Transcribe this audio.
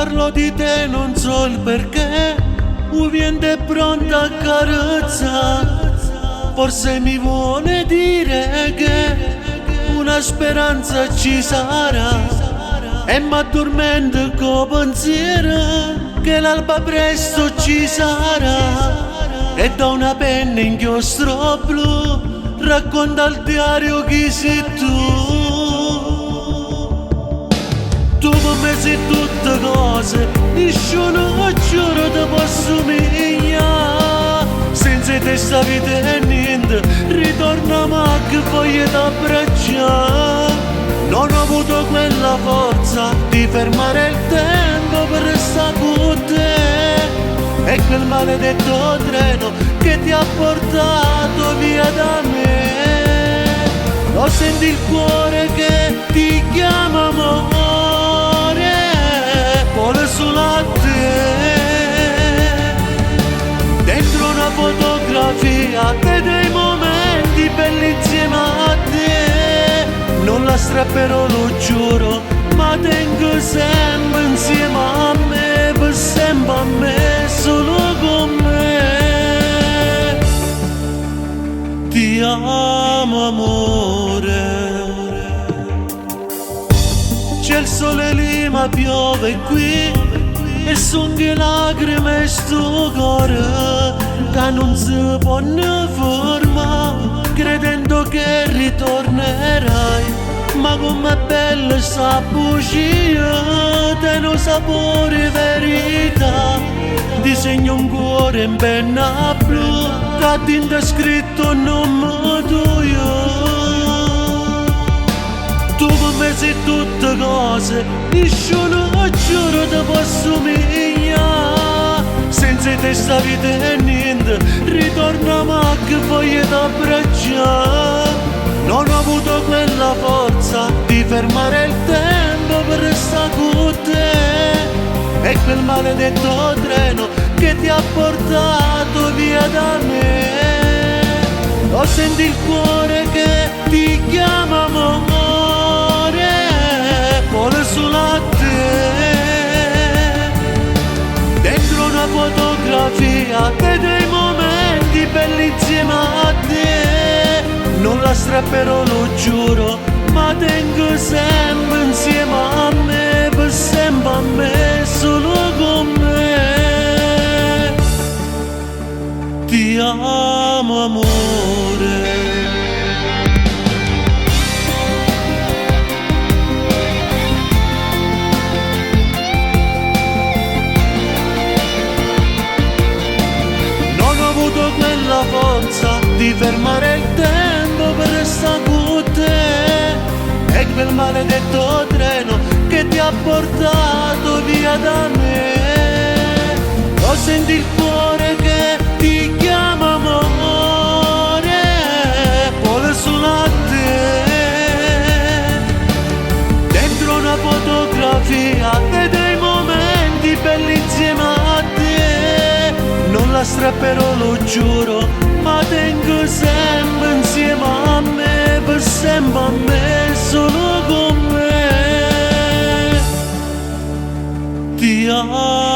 parlo di te non so il perché, un vento è pronto a carezza. Forse mi vuole dire che una speranza ci sarà, e m'addormento con pensiero che l'alba presto ci sarà. E da una penna inchiostro blu racconta al diario chi sei tu. Tu per me sei tutte cose, nessuno giuro ti posso somigliare. Senza te sta vita è niente, ritorniamo che voglio t'abbracciare. Non ho avuto quella forza di fermare il tempo per restare con te. E quel maledetto treno che ti ha portato via da me. Lo senti il cuore che ti chiama amore, vuole solo a te. Dentro una fotografia dei momenti belli insieme a te. Non la strapperò, lo giuro, ma tengo sempre insieme a me, per sempre a me, solo con me. Ti amo amore. C'è il sole lì ma piove qui, e son che lacrime sto cuore che non si può ne fermare, credendo che ritornerai. Ma com'è bella sta bugia, te lo sapore verità. Disegno un cuore in penna blu, che a tinta scritto un nome tuo. Tu per me sei tutte cose, nessuno giuro ti posso somigliare. Senza te sta vita è niente, ritorniamo a che voglio t'abbracciare. Non ho avuto quella forza di fermare il tempo per restare con te. E quel maledetto treno che ti ha portato via da me. Lo senti il cuore che ti chiama amore, vuole solo a te. Dentro una fotografia dei momenti belli insieme a te. Non la strapperò, lo giuro, ma tengo sempre insieme a me, per sempre a me, solo con me. Ti amo amore. Quella forza di fermare il tempo per restare con te. E quel maledetto treno che ti ha portato via da me. Lo senti il cuore che ti chiama amore, vuole solo a te. Dentro una fotografia dei momenti belli insieme a te. Non la strapperò, lo giuro, ma tengo sempre insieme a me, per sempre a me, solo con me. Ti amo.